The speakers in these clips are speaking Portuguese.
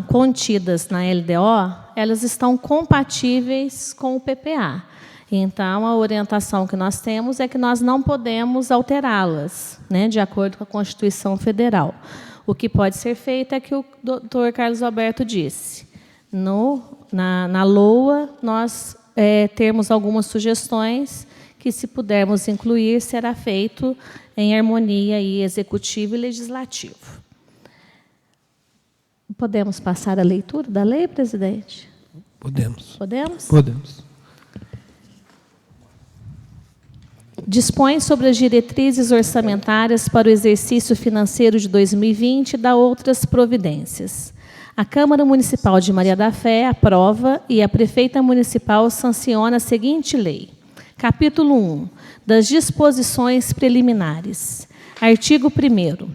contidas na LDO, elas estão compatíveis com o PPA. Então, a orientação que nós temos é que nós não podemos alterá-las, né, de acordo com a Constituição Federal. O que pode ser feito é que o doutor Carlos Alberto disse. Na LOA, nós temos algumas sugestões que, se pudermos incluir, será feito em harmonia aí, executivo e legislativo. Podemos passar a leitura da lei, presidente? Podemos. Podemos? Podemos. Dispõe sobre as diretrizes orçamentárias para o exercício financeiro de 2020 e dá outras providências. A Câmara Municipal de Maria da Fé aprova e a Prefeita Municipal sanciona a seguinte lei. Capítulo 1. Das disposições preliminares. Artigo 1º.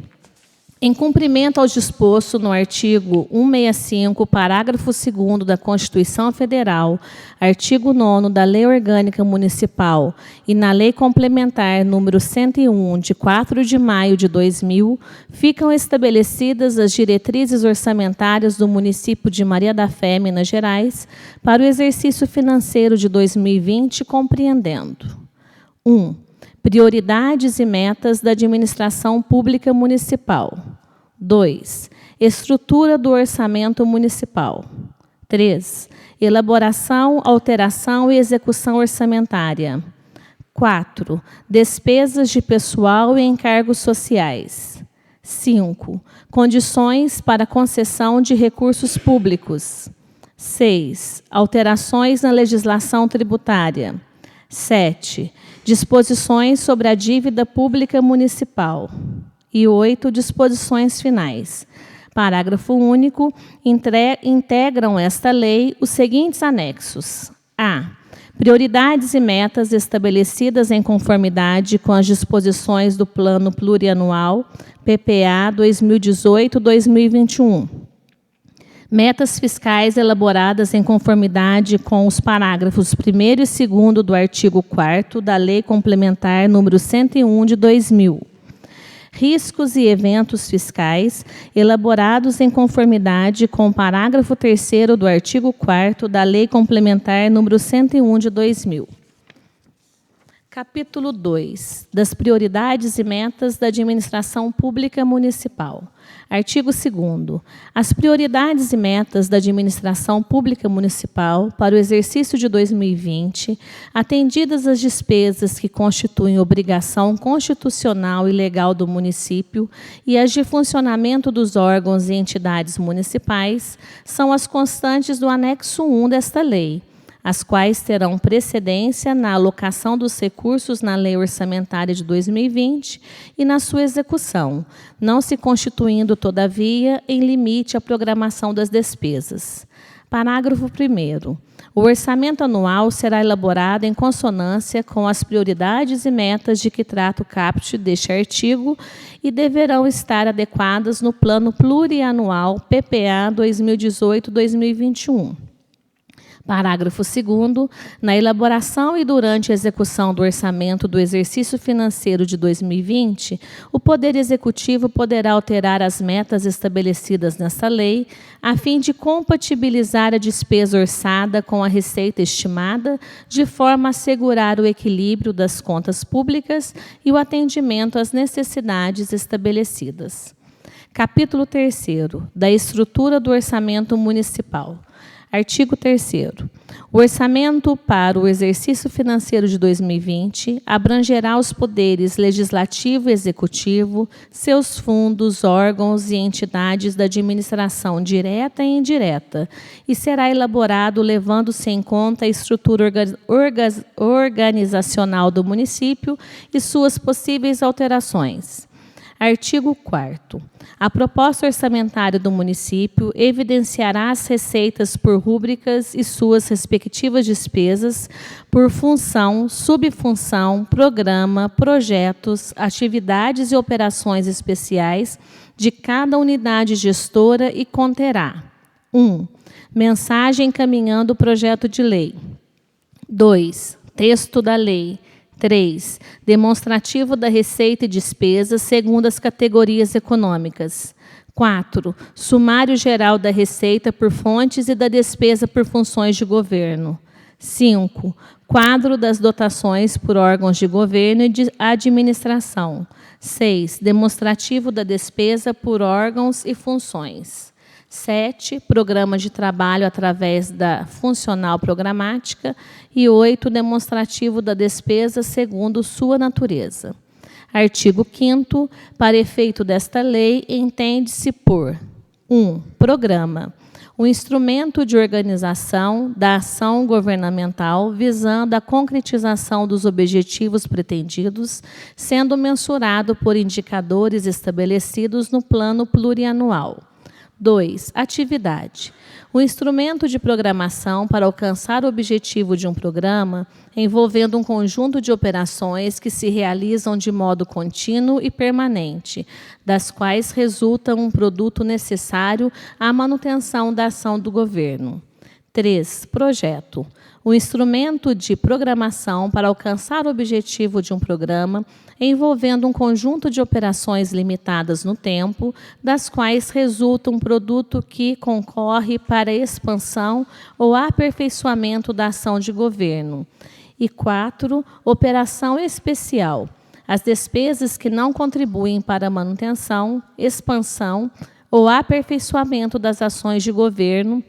Em cumprimento ao disposto no artigo 165, parágrafo 2º da Constituição Federal, artigo 9º da Lei Orgânica Municipal e na Lei Complementar número 101, de 4 de maio de 2000, ficam estabelecidas as diretrizes orçamentárias do município de Maria da Fé, Minas Gerais, para o exercício financeiro de 2020, compreendendo: 1. Prioridades e metas da administração pública municipal. 2. Estrutura do orçamento municipal. 3. Elaboração, alteração e execução orçamentária. 4. Despesas de pessoal e encargos sociais. 5. Condições para concessão de recursos públicos. 6. Alterações na legislação tributária. 7. Disposições sobre a dívida pública municipal. E 8. Disposições finais. Parágrafo único. Integram esta lei os seguintes anexos. A. Prioridades e metas estabelecidas em conformidade com as disposições do Plano Plurianual PPA 2018-2021. Metas fiscais elaboradas em conformidade com os parágrafos 1º e 2º do artigo 4º da Lei Complementar número 101 de 2000. Riscos e eventos fiscais elaborados em conformidade com o parágrafo 3º do artigo 4º da Lei Complementar número 101 de 2000. Capítulo 2. Das prioridades e metas da administração pública municipal. Artigo 2º. As prioridades e metas da administração pública municipal para o exercício de 2020, atendidas as despesas que constituem obrigação constitucional e legal do município e as de funcionamento dos órgãos e entidades municipais, são as constantes do anexo 1 desta lei, as quais terão precedência na alocação dos recursos na Lei Orçamentária de 2020 e na sua execução, não se constituindo, todavia, em limite à programação das despesas. Parágrafo 1º. O orçamento anual será elaborado em consonância com as prioridades e metas de que trata o caput deste artigo e deverão estar adequadas no Plano Plurianual PPA 2018-2021. Parágrafo 2º. Na elaboração e durante a execução do orçamento do exercício financeiro de 2020, o Poder Executivo poderá alterar as metas estabelecidas nesta lei, a fim de compatibilizar a despesa orçada com a receita estimada, de forma a assegurar o equilíbrio das contas públicas e o atendimento às necessidades estabelecidas. Capítulo 3º. Da estrutura do orçamento municipal. Artigo 3º. O orçamento para o exercício financeiro de 2020 abrangerá os poderes legislativo e executivo, seus fundos, órgãos e entidades da administração direta e indireta, e será elaborado levando-se em conta a estrutura organizacional do município e suas possíveis alterações. Artigo 4º. A proposta orçamentária do município evidenciará as receitas por rúbricas e suas respectivas despesas por função, subfunção, programa, projetos, atividades e operações especiais de cada unidade gestora e conterá: 1. Mensagem encaminhando o projeto de lei. 2. Texto da lei. 3. Demonstrativo da receita e despesa segundo as categorias econômicas. 4. Sumário geral da receita por fontes e da despesa por funções de governo. 5. Quadro das dotações por órgãos de governo e de administração. 6. Demonstrativo da despesa por órgãos e funções. 7. Programa de trabalho através da funcional programática. E 8. Demonstrativo da despesa segundo sua natureza. Artigo 5º. Para efeito desta lei, entende-se por 1. Programa. Um instrumento de organização da ação governamental visando a concretização dos objetivos pretendidos, sendo mensurado por indicadores estabelecidos no plano plurianual. 2. Atividade. O instrumento de programação para alcançar o objetivo de um programa, envolvendo um conjunto de operações que se realizam de modo contínuo e permanente, das quais resulta um produto necessário à manutenção da ação do governo. 3. Projeto. O instrumento de programação para alcançar o objetivo de um programa, envolvendo um conjunto de operações limitadas no tempo, das quais resulta um produto que concorre para a expansão ou aperfeiçoamento da ação de governo. E 4. Operação especial. As despesas que não contribuem para a manutenção, expansão ou aperfeiçoamento das ações de governo,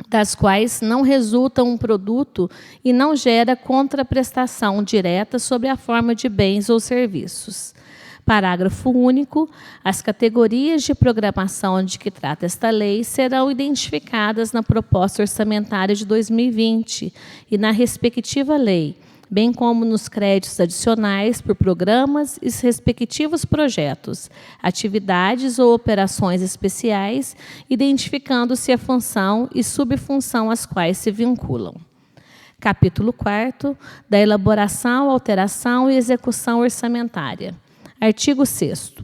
das quais não resulta um produto e não gera contraprestação direta sobre a forma de bens ou serviços. Parágrafo único. As categorias de programação de que trata esta lei serão identificadas na proposta orçamentária de 2020 e na respectiva lei, bem como nos créditos adicionais por programas e respectivos projetos, atividades ou operações especiais, identificando-se a função e subfunção às quais se vinculam. Capítulo 4º, da elaboração, alteração e execução orçamentária. Artigo 6º.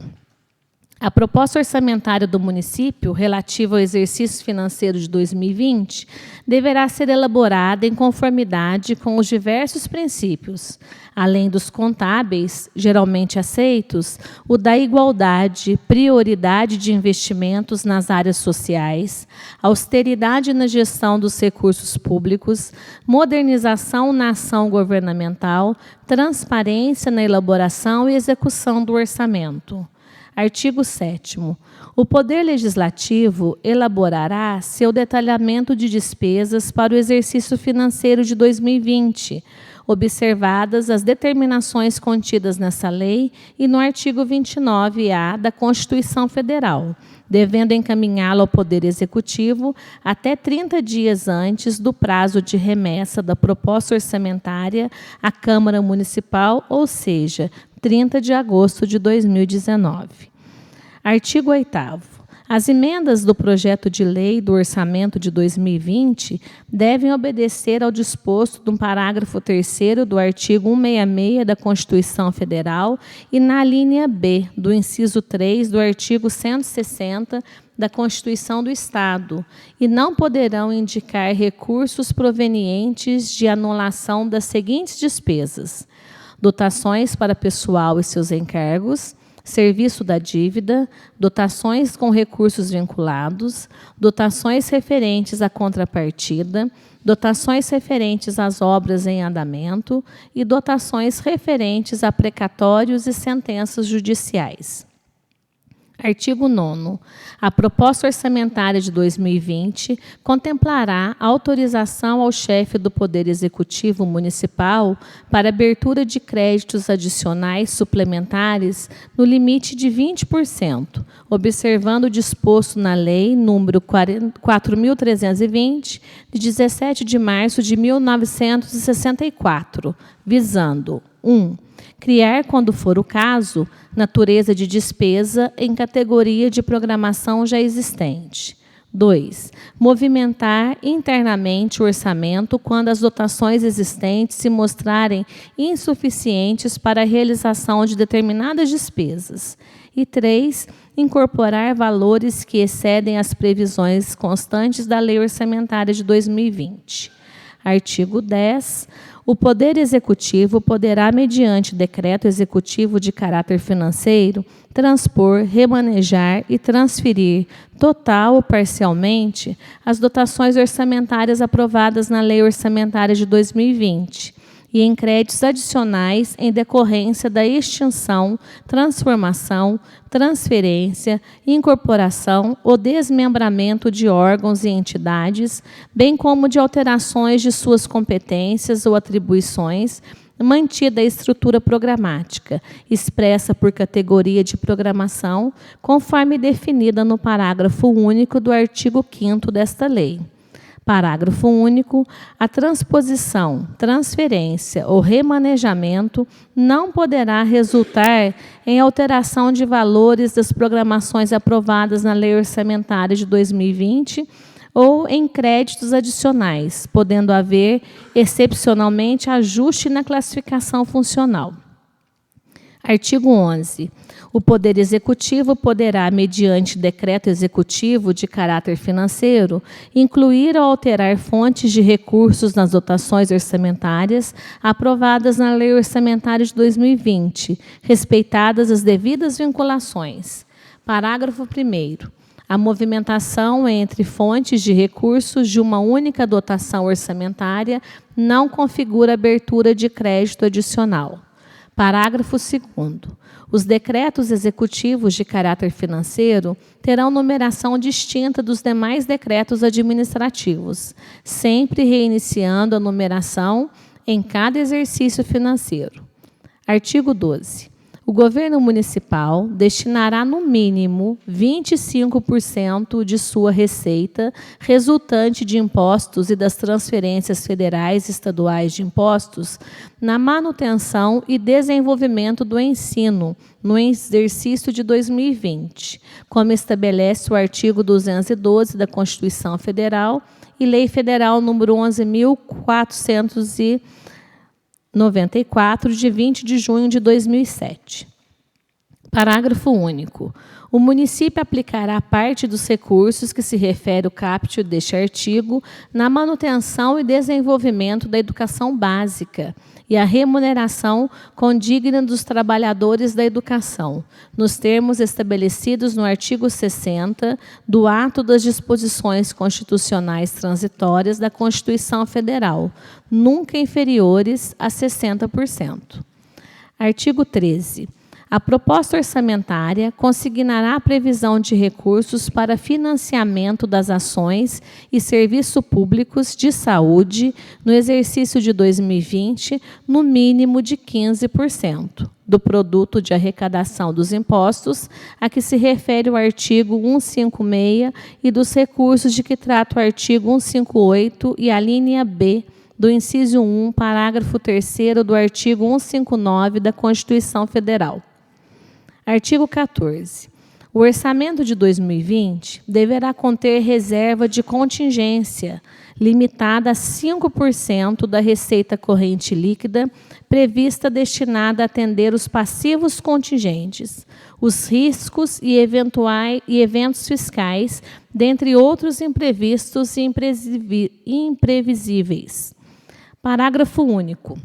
A proposta orçamentária do município, relativa ao exercício financeiro de 2020, deverá ser elaborada em conformidade com os diversos princípios, além dos contábeis, geralmente aceitos, o da igualdade, prioridade de investimentos nas áreas sociais, austeridade na gestão dos recursos públicos, modernização na ação governamental, transparência na elaboração e execução do orçamento. Artigo 7º. O Poder Legislativo elaborará seu detalhamento de despesas para o exercício financeiro de 2020, observadas as determinações contidas nessa lei e no artigo 29-A da Constituição Federal, devendo encaminhá-lo ao Poder Executivo até 30 dias antes do prazo de remessa da proposta orçamentária à Câmara Municipal, ou seja, 30 de agosto de 2019. Artigo 8º. As emendas do projeto de lei do orçamento de 2020 devem obedecer ao disposto do parágrafo 3º do artigo 166 da Constituição Federal e na linha B do inciso 3 do artigo 160 da Constituição do Estado, e não poderão indicar recursos provenientes de anulação das seguintes despesas: dotações para pessoal e seus encargos, serviço da dívida, dotações com recursos vinculados, dotações referentes à contrapartida, dotações referentes às obras em andamento e dotações referentes a precatórios e sentenças judiciais. Artigo 9º. A proposta orçamentária de 2020 contemplará a autorização ao chefe do Poder Executivo Municipal para abertura de créditos adicionais suplementares no limite de 20%, observando o disposto na Lei nº 4.320, de 17 de março de 1964, visando 1. Criar, quando for o caso, natureza de despesa em categoria de programação já existente. 2. Movimentar internamente o orçamento quando as dotações existentes se mostrarem insuficientes para a realização de determinadas despesas. E 3. Incorporar valores que excedem as previsões constantes da Lei Orçamentária de 2020. Artigo 10. O Poder Executivo poderá, mediante decreto executivo de caráter financeiro, transpor, remanejar e transferir, total ou parcialmente, as dotações orçamentárias aprovadas na Lei Orçamentária de 2020 e em créditos adicionais em decorrência da extinção, transformação, transferência, incorporação ou desmembramento de órgãos e entidades, bem como de alterações de suas competências ou atribuições, mantida a estrutura programática, expressa por categoria de programação, conforme definida no parágrafo único do artigo 5º desta lei. Parágrafo único. A transposição, transferência ou remanejamento não poderá resultar em alteração de valores das programações aprovadas na Lei Orçamentária de 2020 ou em créditos adicionais, podendo haver, excepcionalmente, ajuste na classificação funcional. Artigo 11. O Poder Executivo poderá, mediante decreto executivo de caráter financeiro, incluir ou alterar fontes de recursos nas dotações orçamentárias aprovadas na Lei Orçamentária de 2020, respeitadas as devidas vinculações. Parágrafo 1º. A movimentação entre fontes de recursos de uma única dotação orçamentária não configura abertura de crédito adicional. Parágrafo 2º. Os decretos executivos de caráter financeiro terão numeração distinta dos demais decretos administrativos, sempre reiniciando a numeração em cada exercício financeiro. Artigo 12. O governo municipal destinará, no mínimo, 25% de sua receita resultante de impostos e das transferências federais e estaduais de impostos na manutenção e desenvolvimento do ensino no exercício de 2020, como estabelece o artigo 212 da Constituição Federal e Lei Federal número 11.494, de 20 de junho de 2007. Parágrafo único. O município aplicará parte dos recursos que se refere o caput deste artigo na manutenção e desenvolvimento da educação básica e a remuneração condigna dos trabalhadores da educação, nos termos estabelecidos no artigo 60 do Ato das Disposições Constitucionais Transitórias da Constituição Federal, nunca inferiores a 60%. Artigo 13. A proposta orçamentária consignará a previsão de recursos para financiamento das ações e serviços públicos de saúde no exercício de 2020, no mínimo de 15% do produto de arrecadação dos impostos, a que se refere o artigo 156 e dos recursos de que trata o artigo 158 e a linha B do inciso 1, parágrafo 3º do artigo 159 da Constituição Federal. Artigo 14. O orçamento de 2020 deverá conter reserva de contingência limitada a 5% da receita corrente líquida prevista destinada a atender os passivos contingentes, os riscos e eventos fiscais, dentre outros imprevistos e imprevisíveis. Parágrafo único.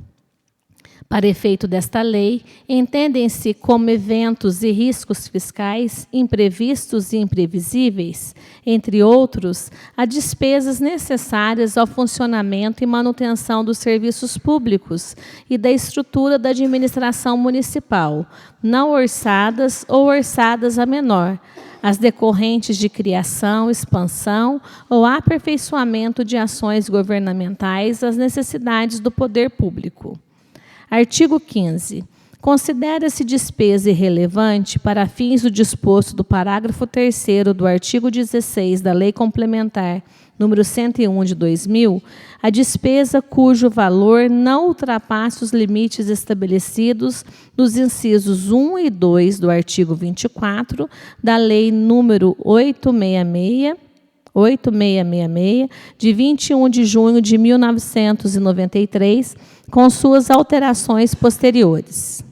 Para efeito desta lei, entendem-se como eventos e riscos fiscais imprevistos e imprevisíveis, entre outros, as despesas necessárias ao funcionamento e manutenção dos serviços públicos e da estrutura da administração municipal, não orçadas ou orçadas a menor, as decorrentes de criação, expansão ou aperfeiçoamento de ações governamentais às necessidades do poder público. Artigo 15. Considera-se despesa irrelevante para fins do disposto do parágrafo 3º do artigo 16 da Lei Complementar número 101 de 2000, a despesa cujo valor não ultrapasse os limites estabelecidos nos incisos 1 e 2 do artigo 24 da Lei número 8666, de 21 de junho de 1993, com suas alterações posteriores.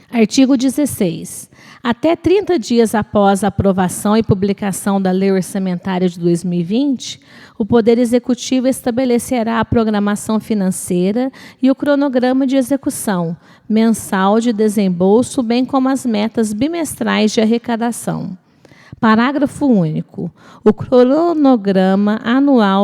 Artigo 16. Até 30 dias após a aprovação e publicação da Lei Orçamentária de 2020, o Poder Executivo estabelecerá a programação financeira e o cronograma de execução mensal de desembolso, bem como as metas bimestrais de arrecadação. Parágrafo único. O cronograma anual